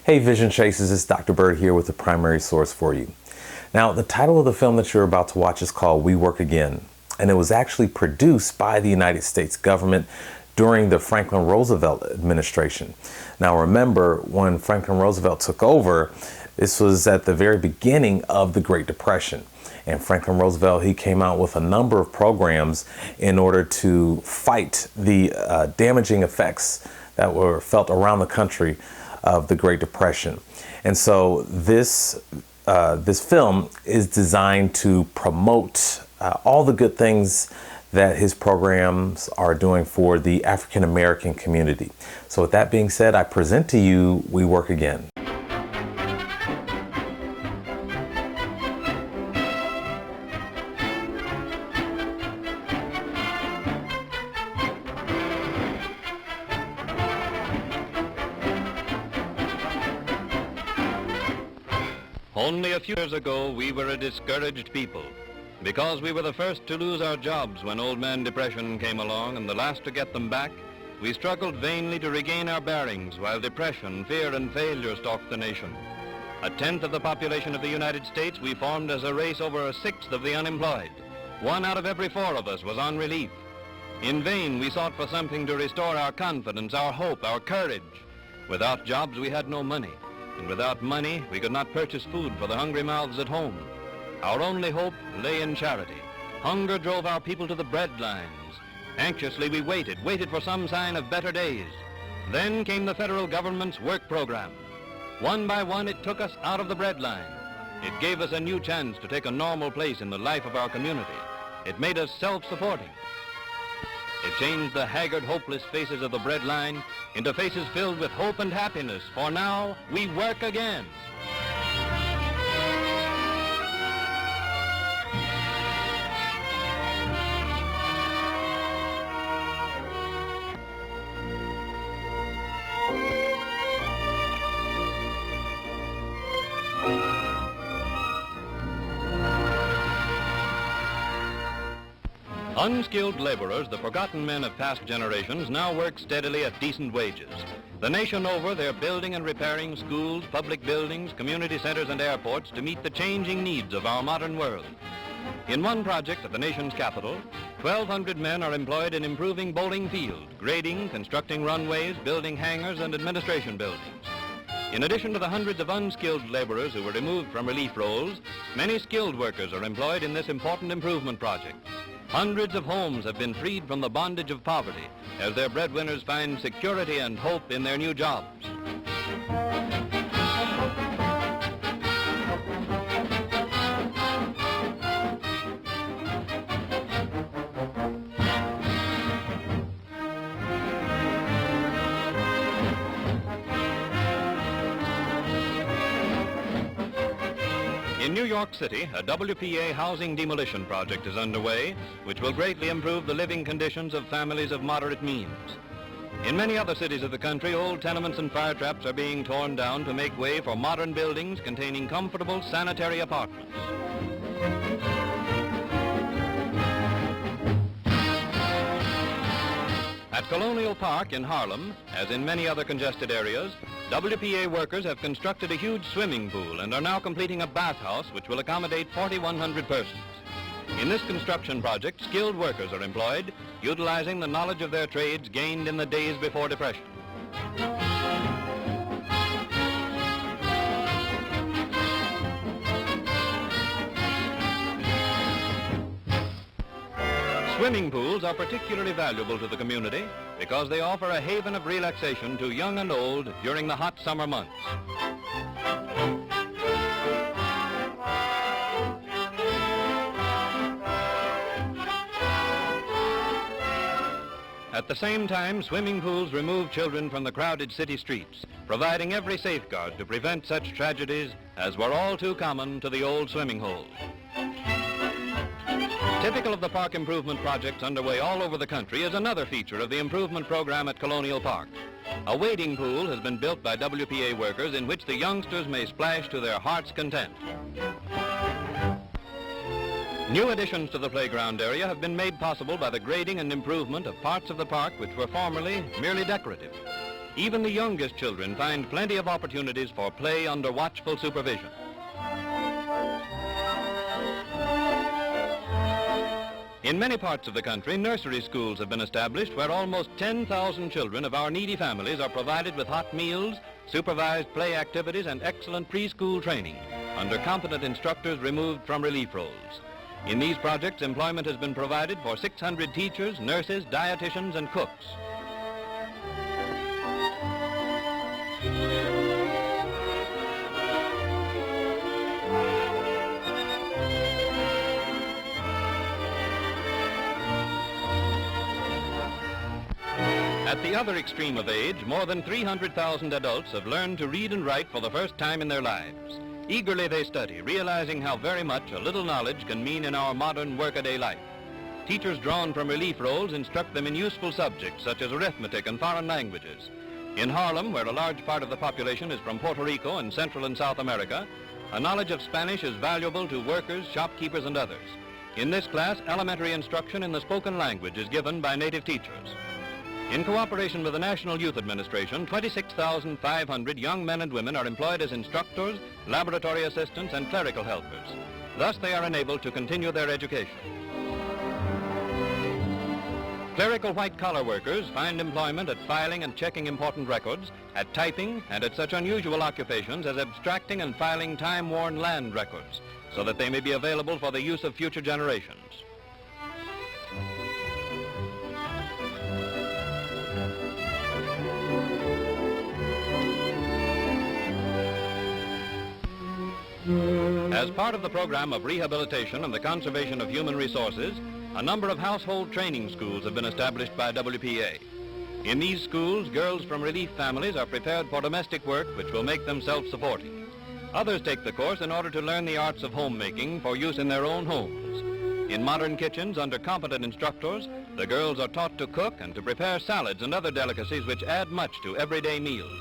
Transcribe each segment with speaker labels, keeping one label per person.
Speaker 1: Hey Vision Chasers, it's Dr. Bird here with the primary source for you. Now, the title of the film that you're about to watch is called We Work Again, and it was actually produced by the United States government during the Franklin Roosevelt administration. Now remember, when Franklin Roosevelt took over, this was at the very beginning of the Great Depression. And Franklin Roosevelt, he came out with a number of programs in order to fight the damaging effects that were felt around the country of the Great Depression. And so this film is designed to promote all the good things that his programs are doing for the African American community. So with that being said, I present to you We Work Again.
Speaker 2: Only a few years ago, we were a discouraged people because we were the first to lose our jobs when Old Man Depression came along and the last to get them back. We struggled vainly to regain our bearings while depression, fear, and failure stalked the nation. A tenth of the population of the United States, we formed as a race over a sixth of the unemployed. 1 out of every 4 of us was on relief. In vain, we sought for something to restore our confidence, our hope, our courage. Without jobs, we had no money. And without money, we could not purchase food for the hungry mouths at home. Our only hope lay in charity. Hunger drove our people to the bread lines. Anxiously, we waited for some sign of better days. Then came the federal government's work program. One by one, it took us out of the bread line. It gave us a new chance to take a normal place in the life of our community. It made us self-supporting. It changed the haggard, hopeless faces of the bread line into faces filled with hope and happiness, for now we work again. Unskilled laborers, the forgotten men of past generations, now work steadily at decent wages. The nation over, they're building and repairing schools, public buildings, community centers, and airports to meet the changing needs of our modern world. In one project at the nation's capital, 1,200 men are employed in improving Bowling Field, grading, constructing runways, building hangars, and administration buildings. In addition to the hundreds of unskilled laborers who were removed from relief roles, many skilled workers are employed in this important improvement project. Hundreds of homes have been freed from the bondage of poverty as their breadwinners find security and hope in their new jobs. In New York City, a WPA housing demolition project is underway, which will greatly improve the living conditions of families of moderate means. In many other cities of the country, old tenements and fire traps are being torn down to make way for modern buildings containing comfortable sanitary apartments. At Colonial Park in Harlem, as in many other congested areas, WPA workers have constructed a huge swimming pool and are now completing a bathhouse which will accommodate 4,100 persons. In this construction project, skilled workers are employed, utilizing the knowledge of their trades gained in the days before Depression. Swimming pools are particularly valuable to the community because they offer a haven of relaxation to young and old during the hot summer months. At the same time, swimming pools remove children from the crowded city streets, providing every safeguard to prevent such tragedies as were all too common to the old swimming hole. Typical of the park improvement projects underway all over the country is another feature of the improvement program at Colonial Park. A wading pool has been built by WPA workers in which the youngsters may splash to their heart's content. New additions to the playground area have been made possible by the grading and improvement of parts of the park which were formerly merely decorative. Even the youngest children find plenty of opportunities for play under watchful supervision. In many parts of the country, nursery schools have been established where almost 10,000 children of our needy families are provided with hot meals, supervised play activities, and excellent preschool training under competent instructors removed from relief roles. In these projects, employment has been provided for 600 teachers, nurses, dietitians, and cooks. At the other extreme of age, more than 300,000 adults have learned to read and write for the first time in their lives. Eagerly they study, realizing how very much a little knowledge can mean in our modern workaday life. Teachers drawn from relief roles instruct them in useful subjects such as arithmetic and foreign languages. In Harlem, where a large part of the population is from Puerto Rico and Central and South America, a knowledge of Spanish is valuable to workers, shopkeepers, and others. In this class, elementary instruction in the spoken language is given by native teachers. In cooperation with the National Youth Administration, 26,500 young men and women are employed as instructors, laboratory assistants, and clerical helpers. Thus, they are enabled to continue their education. Clerical white-collar workers find employment at filing and checking important records, at typing, and at such unusual occupations as abstracting and filing time-worn land records, so that they may be available for the use of future generations. As part of the program of rehabilitation and the conservation of human resources, a number of household training schools have been established by WPA. In these schools, girls from relief families are prepared for domestic work which will make them self-supporting. Others take the course in order to learn the arts of homemaking for use in their own homes. In modern kitchens under competent instructors, the girls are taught to cook and to prepare salads and other delicacies which add much to everyday meals.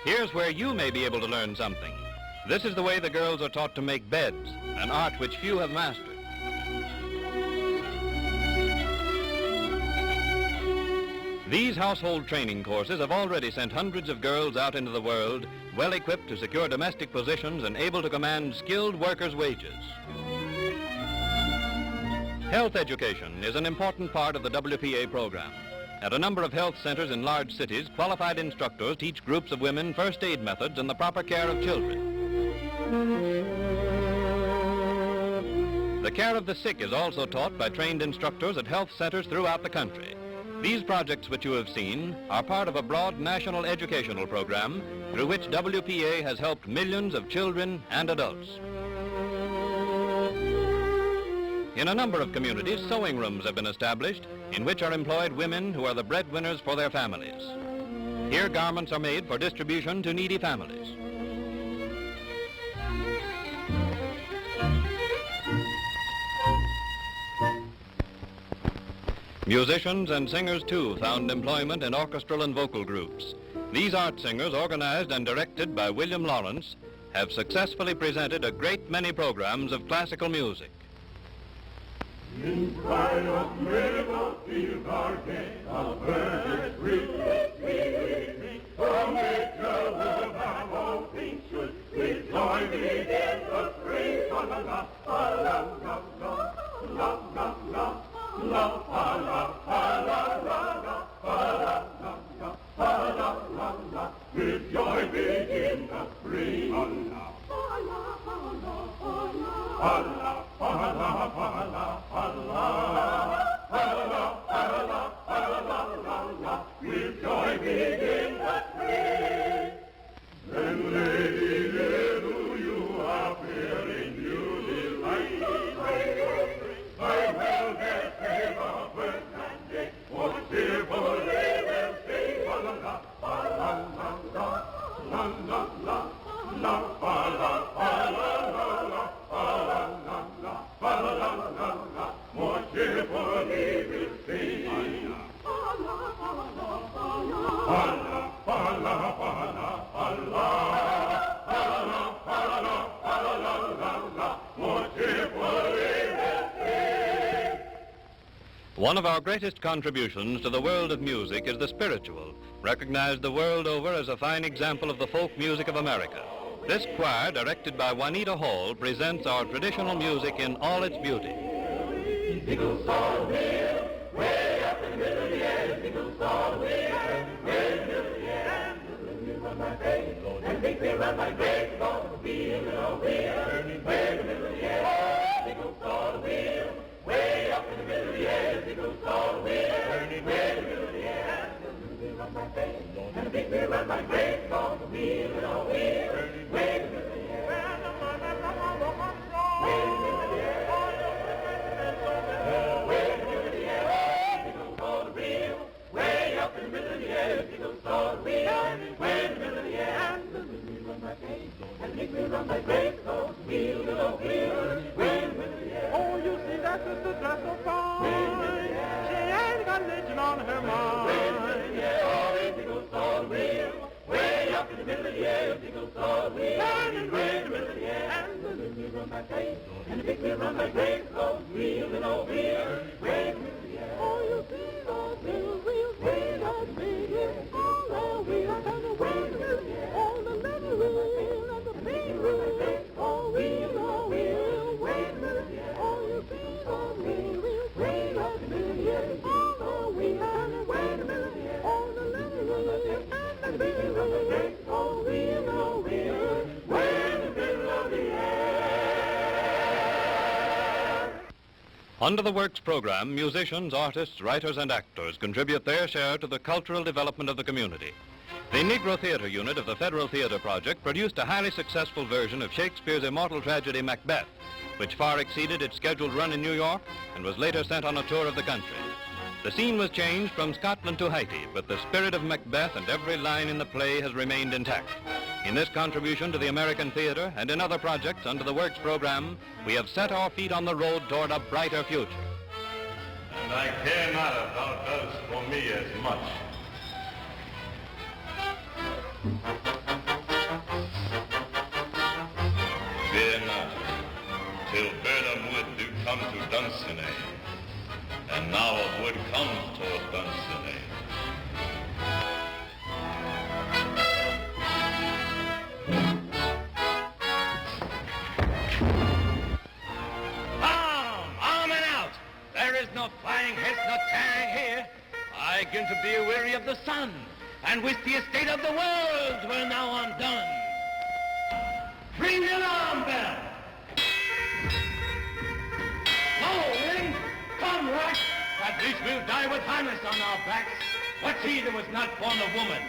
Speaker 2: Here's where you may be able to learn something. This is the way the girls are taught to make beds, an art which few have mastered. These household training courses have already sent hundreds of girls out into the world, well equipped to secure domestic positions and able to command skilled workers' wages. Health education is an important part of the WPA program. At a number of health centers in large cities, qualified instructors teach groups of women first aid methods and the proper care of children. The care of the sick is also taught by trained instructors at health centers throughout the country. These projects which you have seen are part of a broad national educational program through which WPA has helped millions of children and adults. In a number of communities, sewing rooms have been established in which are employed women who are the breadwinners for their families. Here, garments are made for distribution to needy families. Musicians and singers, too, found employment in orchestral and vocal groups. These art singers, organized and directed by William Lawrence, have successfully presented a great many programs of classical music.
Speaker 3: In spite of little fields are gay, a bird sweet, from the trouble of all things should we join in the spring. La la la, la la la, la la la, la la la, la la la, with joy begin the spring. Allah, Allah, Allah, Allah, Allah, Allah, Allah, with joy begin the spring. Then, lady, little you appear in new delight. I will their favor birth and day, for cheerfully will sing. Allah, Allah, Allah, Allah, Allah, Allah, Allah, Allah, Allah, Allah, Allah, Allah, Allah, more cheerful.
Speaker 2: One of our greatest contributions to the world of music is the spiritual, recognized the world over as a fine example of the folk music of America. This choir, directed by Juanita Hall, presents our traditional music in all its beauty.
Speaker 3: Oh, you see that sister dressed so fine. She ain't got religion on her mind. Way up in the middle of the air, it goes all the way. And way in the middle of the air, and the little wheel run like grace, and the big wheel run like grace, goes wheel and oh wheel, way in the middle of the air. Oh, you see those little wheels, way up big, all the wheel, and the way in the middle of the air. Oh, the little wheel and the big wheel, oh wheel, way in the middle of the air. Oh, you see those little wheels, way up in the middle of the air, all the wheel, and the way in the middle of the air. Oh, the little wheel and the big wheel, oh wheel, way in the middle of the air.
Speaker 2: Under the Works program, musicians, artists, writers, and actors contribute their share to the cultural development of the community. The Negro Theater Unit of the Federal Theater Project produced a highly successful version of Shakespeare's immortal tragedy Macbeth, which far exceeded its scheduled run in New York and was later sent on a tour of the country. The scene was changed from Scotland to Haiti, but the spirit of Macbeth and every line in the play has remained intact. In this contribution to the American theater and in other projects under the Works program, we have set our feet on the road toward a brighter future.
Speaker 4: And I care not if thou dost for me as much. Fear not, till Birnam Wood do come to Dunsinane, and now a wood comes toward Dunsinane.
Speaker 5: Arm and out! There is no flying heads, no tearing here. I begin to be weary of the sun, and with the estate of the world we're now undone. Ring the alarm bell! No, ring! Come, Rack! At least we'll die with harness on our backs. What's he that was not born of woman?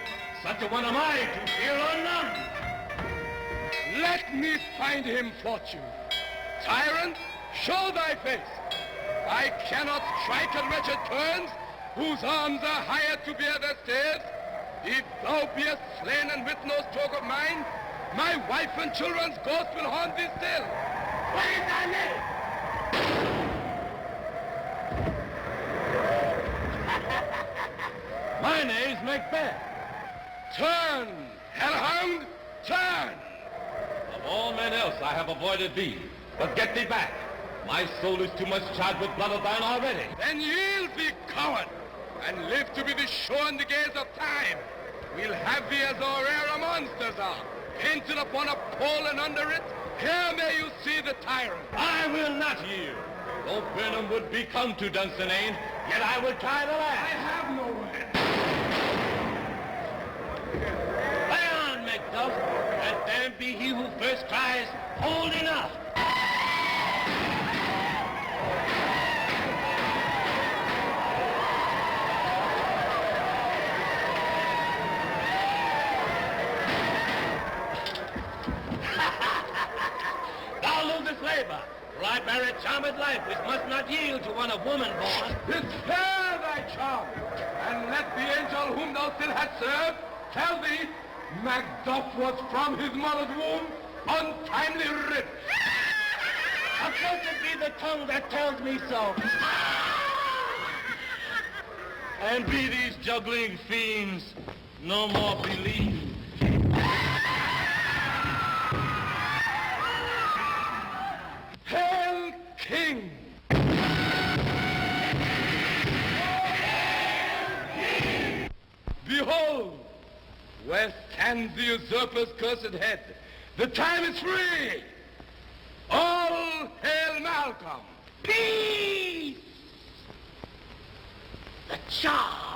Speaker 5: Such a one am I, to fear or none.
Speaker 6: Let me find him fortune. Tyrant, show thy face. I cannot strike at wretched turns, whose arms are higher to bear their staves. If thou beest slain and with no stroke of mine, my wife and children's ghost will haunt thee still.
Speaker 5: What is thy name? My name's Macbeth.
Speaker 6: Turn, hellhound, turn!
Speaker 5: Of all men else I have avoided thee, but get thee back. My soul is too much charged with blood of thine already.
Speaker 6: Then yield thee, coward, and live to be the show and the gaze of time. We'll have thee as our rare monsters are, painted upon a pole, and under it, here may you see the tyrant.
Speaker 5: I will not yield. Though Birnam would be come to Dunsinane, yet I will try the
Speaker 6: I
Speaker 5: last.
Speaker 6: have no way.
Speaker 5: Lay on, Macduff. Let there be he who first cries, hold enough. Thou losest labor, for I bear a charmed life which must not yield to one of woman born.
Speaker 6: Spare thy charm, and let the angel whom thou still hast served tell thee Macduff was from his mother's womb untimely ripped.
Speaker 5: Accursed be the tongue that tells me so. And be these juggling fiends no more believed.
Speaker 6: Hail, King! and the usurper's cursed head. The time is free. All hail Malcolm. Peace! The charge!